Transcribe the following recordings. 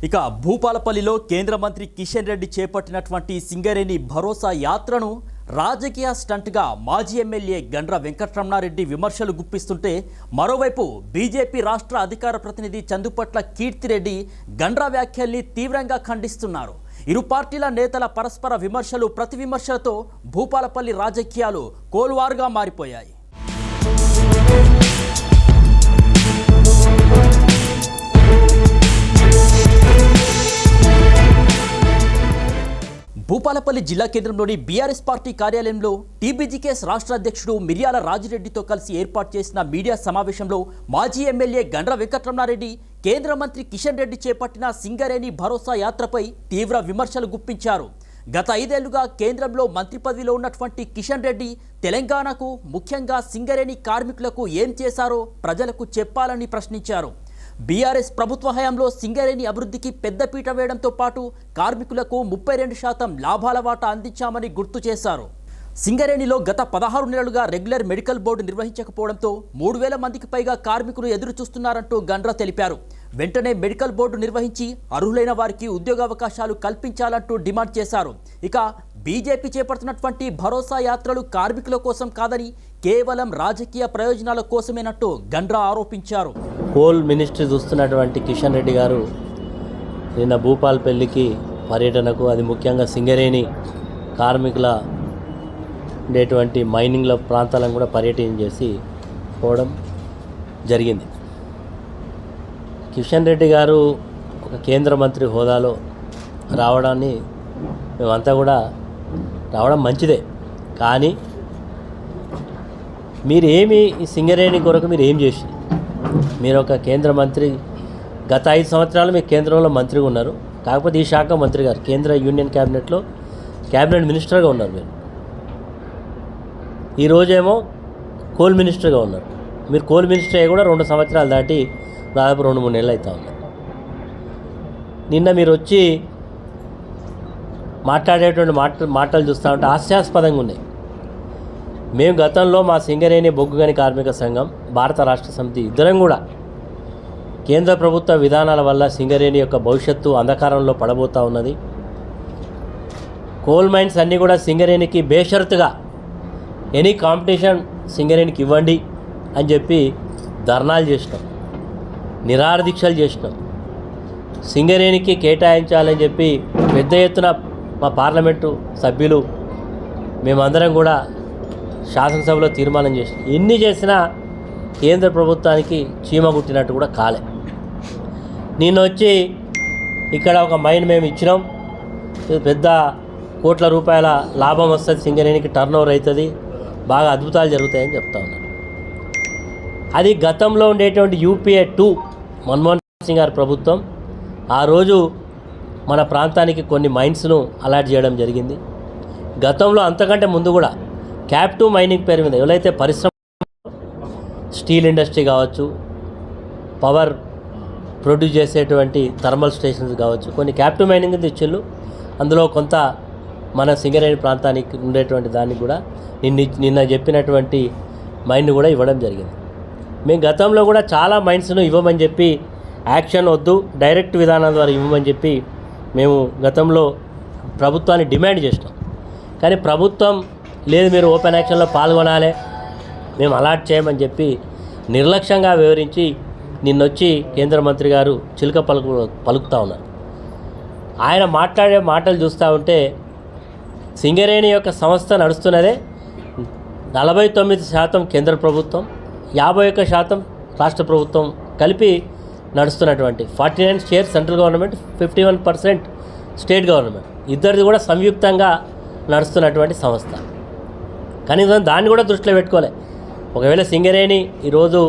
ఇక భూపాలపల్లిలో కేంద్ర మంత్రి కిషన్ రెడ్డి చేపట్టినటువంటి సింగరేణి భరోసా యాత్రను రాజకీయ స్టంట్గా మాజీ ఎమ్మెల్యే గండ్ర వెంకటరమణారెడ్డి విమర్శలు గుప్పిస్తుంటే మరోవైపు బీజేపీ రాష్ట్ర అధికార ప్రతినిధి చందుపట్ల కీర్తిరెడ్డి గండ్ర వ్యాఖ్యల్ని తీవ్రంగా ఖండిస్తున్నారు. ఇరు పార్టీల నేతల పరస్పర విమర్శలు ప్రతి విమర్శలతో భూపాలపల్లి రాజకీయాలు కోల్వారుగా మారిపోయాయి. భూపాలపల్లి జిల్లా కేంద్రంలోని బీఆర్ఎస్ పార్టీ కార్యాలయంలో టీబీజీకేఎస్ రాష్ట్ర అధ్యక్షుడు మిర్యాల రాజిరెడ్డితో కలిసి ఏర్పాటు చేసిన మీడియా సమావేశంలో మాజీ ఎమ్మెల్యే గండ్ర వెంకటరమణారెడ్డి కేంద్ర మంత్రి కిషన్ రెడ్డి చేపట్టిన సింగరేణి భరోసా యాత్రపై తీవ్ర విమర్శలు గుప్పించారు. గత 5 ఏళ్లుగా కేంద్రంలో మంత్రి పదవిలో ఉన్నటువంటి కిషన్ రెడ్డి తెలంగాణకు, ముఖ్యంగా సింగరేణి కార్మికులకు ఏం చేశారో ప్రజలకు చెప్పాలని ప్రశ్నించారు. బీఆర్ఎస్ ప్రభుత్వ హయాంలో సింగరేణి అభివృద్ధికి పెద్దపీట వేయడంతో పాటు కార్మికులకు 32% లాభాల వాటా అందించామని గుర్తు చేశారు. సింగరేణిలో గత 16 నెలలుగా రెగ్యులర్ మెడికల్ బోర్డు నిర్వహించకపోవడంతో 3000 మందికి పైగా కార్మికులు ఎదురు చూస్తున్నారంటూ గండ్ర తెలిపారు. వెంటనే మెడికల్ బోర్డు నిర్వహించి అర్హులైన వారికి ఉద్యోగావకాశాలు కల్పించాలంటూ డిమాండ్ చేశారు. ఇక బీజేపీ చేపడుతున్నటువంటి భరోసా యాత్రలు కార్మికుల కోసం కాదని కేవలం రాజకీయ ప్రయోజనాల కోసమేనట్టు గండ్ర ఆరోపించారు. కోల్ మినిస్ట్రీ చూస్తున్నటువంటి కిషన్ రెడ్డి గారు నిన్న భూపాలపల్లికి పర్యటనకు, అది ముఖ్యంగా సింగరేణి కార్మికుల ఉండేటువంటి మైనింగ్ల ప్రాంతాలను కూడా పర్యటన చేసి పోవడం జరిగింది. కిషన్ రెడ్డి గారు ఒక కేంద్ర మంత్రి హోదాలో రావడాన్ని మేమంతా కూడా రావడం మంచిదే, కానీ మీరేమి ఈ సింగరేణి కొరకు మీరు ఏం చేసి, మీరు ఒక కేంద్ర మంత్రి, గత 5 సంవత్సరాలు మీరు కేంద్రంలో మంత్రిగా ఉన్నారు. కాకపోతే ఈ శాఖ మంత్రి గారు కేంద్ర యూనియన్ క్యాబినెట్లో క్యాబినెట్ మినిస్టర్గా ఉన్నారు. మీరు ఈరోజేమో కోల్ మినిస్టర్గా ఉన్నారు. మీరు కోల్ మినిస్టర్ అయ్యి కూడా 2 సంవత్సరాలు దాటి దాదాపు 2-3 నెలలు అవుతా ఉన్నారు. నిన్న మీరు వచ్చి మాట్లాడేటువంటి మాటలు చూస్తూ ఉంటే హాస్యాస్పదంగా ఉన్నాయి. మేము గతంలో మా సింగరేణి బొగ్గుగని కార్మిక సంఘం, భారత రాష్ట్ర సమితి ఇద్దరం కూడా కేంద్ర ప్రభుత్వ విధానాల వల్ల సింగరేణి యొక్క భవిష్యత్తు అంధకారంలో పడబోతూ ఉన్నది. కోల్ మైన్స్ అన్నీ కూడా సింగరేణికి బేషరతుగా ఎనీ కాంపిటీషన్ సింగరేణికి ఇవ్వండి అని చెప్పి ధర్నాలు చేసినాం, నిరాహారదీక్షలు చేసినాం. సింగరేణికి కేటాయించాలని చెప్పి పెద్ద ఎత్తున మా పార్లమెంటు సభ్యులు మేమందరం కూడా శాసనసభలో తీర్మానం చేసినాం. ఎన్ని చేసినా కేంద్ర ప్రభుత్వానికి చీమ కుట్టినట్టు కూడా కాలే. నిన్న వచ్చి ఇక్కడ ఒక మైన్ మేము ఇచ్చినాం, పెద్ద కోట్ల రూపాయల లాభం వస్తుంది, సింగరేణికి టర్న్ ఓవర్ అవుతుంది, బాగా అద్భుతాలు జరుగుతాయని చెప్తా ఉన్నారు. అది గతంలో ఉండేటువంటి యూపీఏ 2 మన్మోహన్ సింగ్ గారి ప్రభుత్వం ఆ రోజు మన ప్రాంతానికి కొన్ని మైన్స్ను అలాట్ చేయడం జరిగింది. గతంలో అంతకంటే ముందు కూడా క్యాప్ 2 మైనింగ్ పేరు మీద ఎవరైతే పరిశ్రమ, స్టీల్ ఇండస్ట్రీ కావచ్చు, పవర్ ప్రొడ్యూస్ చేసేటువంటి థర్మల్ స్టేషన్స్ కావచ్చు, కొన్ని క్యాప్ 2 మైనింగ్ తెచ్చిళ్ళు. అందులో కొంత మన సింగరేణి ప్రాంతానికి ఉండేటువంటి దానికి కూడా నిన్న చెప్పినటువంటి మైన్ కూడా ఇవ్వడం జరిగింది. మేము గతంలో కూడా చాలా మైన్స్ను ఇవ్వమని చెప్పి, యాక్షన్ వద్దు డైరెక్ట్ విధానం ద్వారా ఇవ్వమని చెప్పి మేము గతంలో ప్రభుత్వాన్ని డిమాండ్ చేసినాం. కానీ ప్రభుత్వం లేదు, మీరు ఓపెన్ యాక్షన్లో పాల్గొనాలి, మేము అలాట్ చేయమని చెప్పి నిర్లక్ష్యంగా వివరించి నిన్నొచ్చి కేంద్ర మంత్రి గారు చిలుక పలుకుతూ ఉన్నారు. ఆయన మాట్లాడే మాటలు చూస్తూ ఉంటే సింగరేణి యొక్క సంస్థ నడుస్తున్నదే 49% కేంద్ర ప్రభుత్వం, 51% రాష్ట్ర ప్రభుత్వం కలిపి నడుస్తున్నటువంటి 49 share central government, 51% state government, ఇద్దరిది కూడా సంయుక్తంగా నడుస్తున్నటువంటి సంస్థ. కనీసం దాన్ని కూడా దృష్టిలో పెట్టుకోలే. ఒకవేళ సింగరేణి ఈరోజు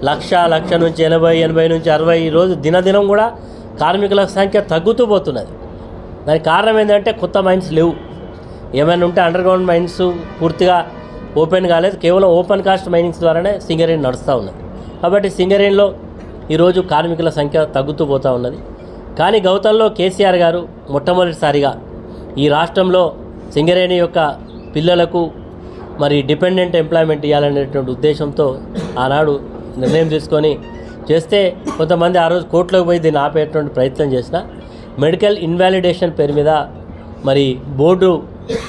1,00,000 నుంచి 80 నుంచి 60 ఈరోజు దినదినం కూడా కార్మికుల సంఖ్య తగ్గుతూ పోతున్నది. దానికి కారణం ఏంటంటే కొత్త మైన్స్ లేవు. ఏమైనా ఉంటే అండర్ గ్రౌండ్ మైన్స్ పూర్తిగా ఓపెన్ కాలేదు, కేవలం ఓపెన్ కాస్ట్ మైనింగ్స్ ద్వారానే సింగరేణి నడుస్తూ ఉన్నది. కాబట్టి సింగరేణిలో ఈరోజు కార్మికుల సంఖ్య తగ్గుతూ పోతూ ఉన్నది. కానీ గౌతంలో కేసీఆర్ గారు మొట్టమొదటిసారిగా ఈ రాష్ట్రంలో సింగరేణి యొక్క పిల్లలకు మరి డిపెండెంట్ ఎంప్లాయ్మెంట్ ఇవ్వాలనేటువంటి ఉద్దేశంతో ఆనాడు నిర్ణయం తీసుకొని చేస్తే కొంతమంది ఆ రోజు కోర్టులోకి పోయి దీన్ని ఆపేటువంటి ప్రయత్నం చేసిన మెడికల్ ఇన్వాలిడేషన్ పేరు మీద మరి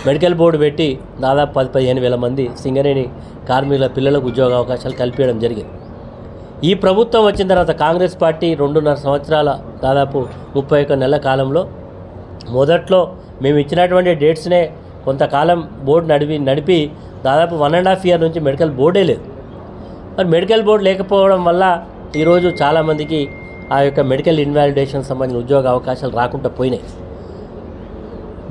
మెడికల్ బోర్డు పెట్టి దాదాపు 10-15 వేల మంది సింగరేణి కార్మికుల పిల్లలకు ఉద్యోగ అవకాశాలు కల్పించడం జరిగింది. ఈ ప్రభుత్వం వచ్చిన తర్వాత కాంగ్రెస్ పార్టీ 2.5 సంవత్సరాల దాదాపు 31 నెలల కాలంలో మొదట్లో మేము ఇచ్చినటువంటి డేట్స్నే కొంతకాలం బోర్డు నడిపి దాదాపు 1.5 ఇయర్ నుంచి మెడికల్ బోర్డే లేదు. మరి మెడికల్ బోర్డు లేకపోవడం వల్ల ఈరోజు చాలామందికి ఆ యొక్క మెడికల్ ఇన్వాలిడేషన్ సంబంధించిన ఉద్యోగ అవకాశాలు రాకుండా పోయినాయి.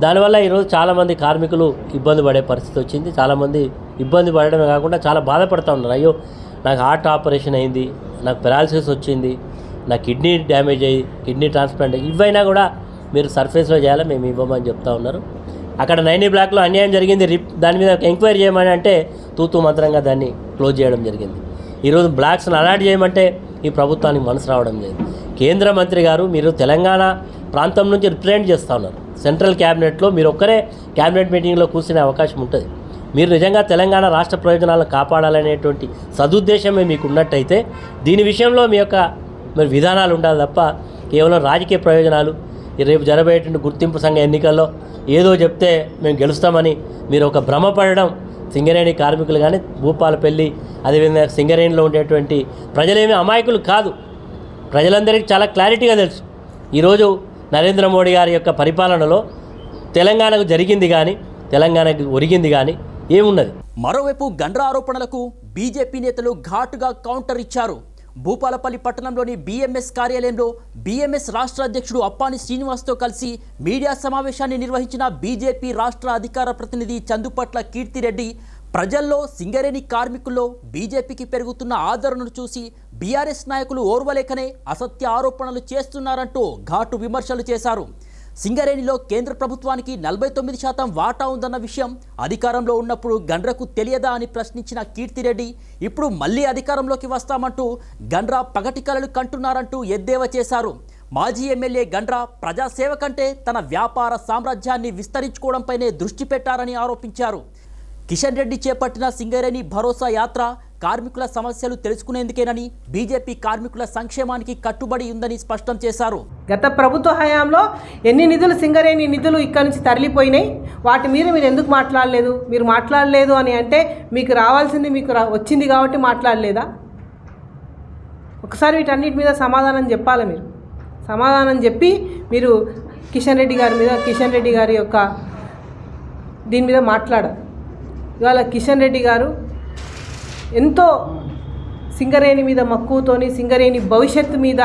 దానివల్ల ఈరోజు చాలామంది కార్మికులు ఇబ్బంది పడే పరిస్థితి వచ్చింది. చాలామంది ఇబ్బంది పడడమే కాకుండా చాలా బాధపడుతూ ఉన్నారు. అయ్యో నాకు హార్ట్ ఆపరేషన్ అయింది, నాకు పెరాలసిస్ వచ్చింది, నా కిడ్నీ డ్యామేజ్ అయ్యి కిడ్నీ ట్రాన్స్ప్లాంట్ ఇవైనా కూడా మీరు సర్ఫేస్లో చేయాలి, మేము ఇవ్వమని చెప్తా ఉన్నారు. అక్కడ 9 బ్లాక్లో అన్యాయం జరిగింది, దాని మీద ఎంక్వైరీ చేయమని అంటే తూతూ మంత్రంగా దాన్ని క్లోజ్ చేయడం జరిగింది. ఈరోజు బ్లాక్స్ని అలాట్ చేయమంటే ఈ ప్రభుత్వానికి మనసు రావడం లేదు. కేంద్ర మంత్రి గారు మీరు తెలంగాణ ప్రాంతం నుంచి రిప్రజెంట్ చేస్తూ ఉన్నారు. సెంట్రల్ క్యాబినెట్లో మీరు ఒక్కరే క్యాబినెట్ మీటింగ్లో కూర్చునే అవకాశం ఉంటుంది. మీరు నిజంగా తెలంగాణ రాష్ట్ర ప్రయోజనాలను కాపాడాలనేటువంటి సదుద్దేశమే మీకు ఉన్నట్టయితే దీని విషయంలో మీ యొక్క మరి విధానాలు ఉండాలి తప్ప కేవలం రాజకీయ ప్రయోజనాలు రేపు జరగబోయేటువంటి గుర్తింపు సంఘ ఎన్నికల్లో ఏదో చెప్తే మేము గెలుస్తామని మీరు ఒక భ్రమపడడం సింగరేణి కార్మికులు కానీ భూపాలపల్లి అదేవిధంగా సింగరేణిలో ఉండేటువంటి ప్రజలేమీ అమాయకులు కాదు. ప్రజలందరికీ చాలా క్లారిటీగా తెలుసు. ఈరోజు నరేంద్ర మోడీ గారి యొక్క పరిపాలనలో తెలంగాణకు జరిగింది కానీ తెలంగాణకు ఒరిగింది కానీ ఏమున్నది? మరోవైపు గండ్ర ఆరోపణలకు బీజేపీ నేతలు ఘాటుగా కౌంటర్ ఇచ్చారు. భూపాలపల్లి పట్టణంలోని బీఎంఎస్ కార్యాలయంలో బీఎంఎస్ రాష్ట్ర అధ్యక్షుడు అప్పాని శ్రీనివాస్తో కలిసి మీడియా సమావేశాన్ని నిర్వహించిన బీజేపీ రాష్ట్ర అధికార ప్రతినిధి చందుపట్ల కీర్తిరెడ్డి ప్రజల్లో సింగరేణి కార్మికుల్లో బీజేపీకి పెరుగుతున్న ఆదరణను చూసి బీఆర్ఎస్ నాయకులు ఓర్వలేకనే అసత్య ఆరోపణలు చేస్తున్నారంటూ ఘాటు విమర్శలు చేశారు. సింగరేణిలో కేంద్ర ప్రభుత్వానికి 49% వాటా ఉందన్న విషయం అధికారంలో ఉన్నప్పుడు గండ్రకు తెలియదా అని ప్రశ్నించిన కీర్తిరెడ్డి ఇప్పుడు మళ్లీ అధికారంలోకి వస్తామంటూ గండ్ర పగటి కలలు కంటున్నారంటూ ఎద్దేవా చేశారు. మాజీ ఎమ్మెల్యే గండ్ర ప్రజాసేవ కంటే తన వ్యాపార సామ్రాజ్యాన్ని విస్తరించుకోవడంపైనే దృష్టి పెట్టారని ఆరోపించారు. కిషన్ రెడ్డి చేపట్టిన సింగరేణి భరోసా యాత్ర కార్మికుల సమస్యలు తెలుసుకునేందుకేనని బీజేపీ కార్మికుల సంక్షేమానికి కట్టుబడి ఉందని స్పష్టం చేశారు. గత ప్రభుత్వ హయాంలో ఎన్ని నిధులు సింగరేణి నిధులు ఇక్కడి నుంచి తరలిపోయినాయి, వాటి మీద మీరు ఎందుకు మాట్లాడలేదు? మీరు మాట్లాడలేదు అని అంటే మీకు రావాల్సింది మీకు వచ్చింది కాబట్టి మాట్లాడలేదా? ఒకసారి వీటన్నిటి మీద సమాధానం చెప్పాలి. మీరు సమాధానం చెప్పి మీరు కిషన్ రెడ్డి గారి యొక్క దీని మీద మాట్లాడాలి. ఇవాళ కిషన్ రెడ్డి గారు ఎంతో సింగరేణి మీద మక్కువతోని సింగరేణి భవిష్యత్తు మీద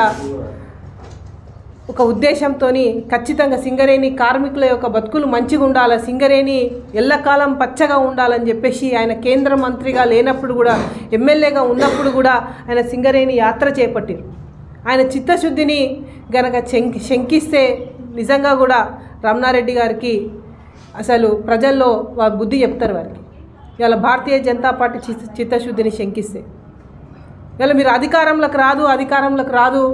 ఒక ఉద్దేశంతో ఖచ్చితంగా సింగరేణి కార్మికుల యొక్క బతుకులు మంచిగా ఉండాలి, సింగరేణి ఎల్లకాలం పచ్చగా ఉండాలని చెప్పేసి ఆయన కేంద్ర మంత్రిగా లేనప్పుడు కూడా ఎమ్మెల్యేగా ఉన్నప్పుడు కూడా ఆయన సింగరేణి యాత్ర చేపట్టారు. ఆయన చిత్తశుద్ధిని గనక శంకిస్తే నిజంగా కూడా రమణారెడ్డి గారికి అసలు ప్రజల్లో వారు బుద్ధి చెప్తారు. వారికి ఇవాళ భారతీయ జనతా పార్టీ చిత్తశుద్ధిని శంకిస్తే ఇవాళ మీరు అధికారంలోకి రాదు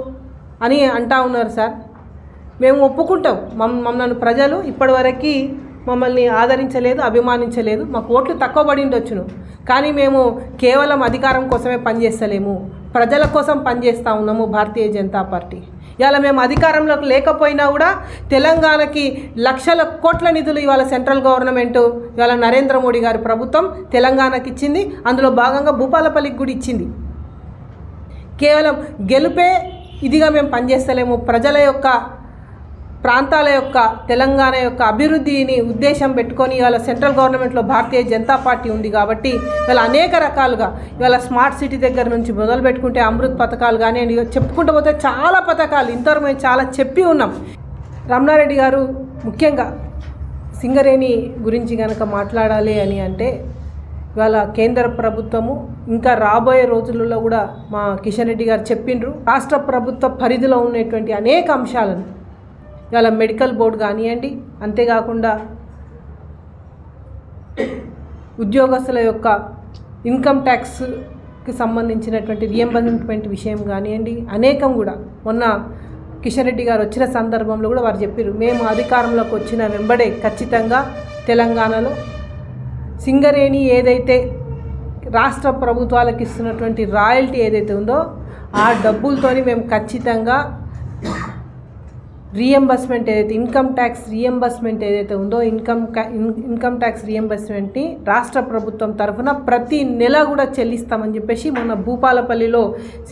అని అంటా ఉన్నారు. సార్ మేము ఒప్పుకుంటాం, మమ్మల్ని ప్రజలు ఇప్పటివరకు మమ్మల్ని ఆదరించలేదు, అభిమానించలేదు, మాకు ఓట్లు తక్కువ పడి ఉండొచ్చును, కానీ మేము కేవలం అధికారం కోసమే పనిచేస్తలేము, ప్రజల కోసం పనిచేస్తూ ఉన్నాము భారతీయ జనతా పార్టీ. ఇవాళ మేము అధికారంలోకి లేకపోయినా కూడా తెలంగాణకి లక్షల కోట్ల నిధులు ఇవాళ సెంట్రల్ గవర్నమెంట్ ఇవాళ నరేంద్ర మోడీ గారి ప్రభుత్వం తెలంగాణకి ఇచ్చింది. అందులో భాగంగా భూపాలపల్లికి కూడా ఇచ్చింది. కేవలం గెలుపే ఇదిగా మేము పనిచేస్తలేము, ప్రజల యొక్క ప్రాంతాల యొక్క తెలంగాణ యొక్క అభివృద్ధిని ఉద్దేశం పెట్టుకొని ఇవాళ సెంట్రల్ గవర్నమెంట్లో భారతీయ జనతా పార్టీ ఉంది కాబట్టి ఇవాళ అనేక రకాలుగా ఇవాళ స్మార్ట్ సిటీ దగ్గర నుంచి మొదలు పెట్టుకుంటే అమృత్ పథకాలు కానీ చెప్పుకుంటూ పోతే చాలా పథకాలు ఇంతవరకు మేము చాలా చెప్పి ఉన్నాం. రమణారెడ్డి గారు ముఖ్యంగా సింగరేణి గురించి కనుక మాట్లాడాలి అని అంటే ఇవాళ కేంద్ర ప్రభుత్వము ఇంకా రాబోయే రోజులలో కూడా మా కిషన్ రెడ్డి గారు చెప్పిండ్రు, రాష్ట్ర ప్రభుత్వ పరిధిలో ఉన్నటువంటి అనేక అంశాలను ఇవాళ మెడికల్ బోర్డు కానివ్వండి, అంతేకాకుండా ఉద్యోగస్తుల యొక్క ఇన్కమ్ ట్యాక్స్కి సంబంధించినటువంటి రియంబర్స్మెంట్ విషయం కానివ్వండి, అనేకం కూడా మొన్న కిషన్ రెడ్డి గారు వచ్చిన సందర్భంలో కూడా వారు చెప్పారు, మేము అధికారంలోకి వచ్చిన వెంబడే ఖచ్చితంగా తెలంగాణలో సింగరేణి ఏదైతే రాష్ట్ర ప్రభుత్వాలకు ఇస్తున్నటువంటి రాయల్టీ ఏదైతే ఉందో ఆ డబ్బులతోని మేము ఖచ్చితంగా రీఎంబర్స్మెంట్ ఏదైతే ఇన్కమ్ ట్యాక్స్ రీఎంబర్స్మెంట్ ఏదైతే ఉందో ఇన్కమ్ ట్యాక్స్ రీఎంబర్స్మెంట్ని రాష్ట్ర ప్రభుత్వం తరఫున ప్రతి నెల కూడా చెల్లిస్తామని చెప్పేసి మొన్న భూపాలపల్లిలో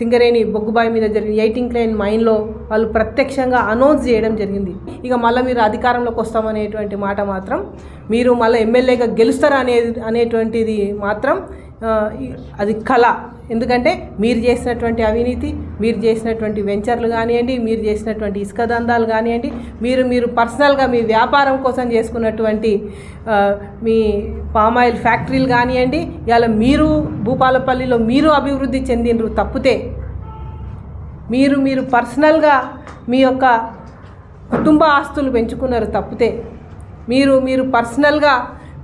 సింగరేణి బొగ్గుబాయి మీద జరిగిన 18 క్లైన్ మైన్లో వాళ్ళు ప్రత్యక్షంగా అనౌన్స్ చేయడం జరిగింది. ఇక మళ్ళీ మీరు అధికారంలోకి వస్తామనేటువంటి మాట మాత్రం, మీరు మళ్ళీ ఎమ్మెల్యేగా గెలుస్తారా అనేటువంటిది మాత్రం అది కళ. ఎందుకంటే మీరు చేసినటువంటి అవినీతి, మీరు చేసినటువంటి వెంచర్లు కానివ్వండి, మీరు చేసినటువంటి ఇసుక దందాలు కానివ్వండి, మీరు పర్సనల్గా మీ వ్యాపారం కోసం చేసుకున్నటువంటి మీ పామాయిల్ ఫ్యాక్టరీలు కానివ్వండి, ఇలా మీరు భూపాలపల్లిలో మీరు అభివృద్ధి చెందినరు తప్పితే, మీరు పర్సనల్గా మీ యొక్క కుటుంబ ఆస్తులు పెంచుకున్నారు తప్పితే, మీరు పర్సనల్గా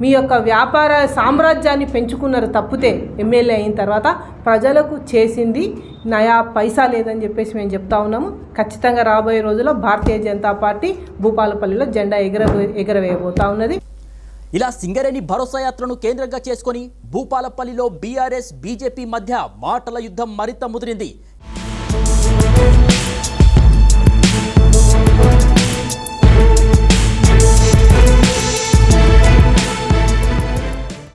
మీ యొక్క వ్యాపార సామ్రాజ్యాన్ని పెంచుకున్నారు తప్పితే, ఎమ్మెల్యే అయిన తర్వాత ప్రజలకు చేసింది నయా పైసా లేదని చెప్పేసి మేము చెప్తా ఉన్నాము. ఖచ్చితంగా రాబోయే రోజుల్లో భారతీయ జనతా పార్టీ భూపాలపల్లిలో జెండా ఎగరవేయబోతా ఉన్నది. ఇలా సింగరేణి భరోసా యాత్రను కేంద్రంగా చేసుకొని భూపాలపల్లిలో బీఆర్ఎస్ బీజేపీ మధ్య మాటల యుద్ధం మరింత ముదిరింది.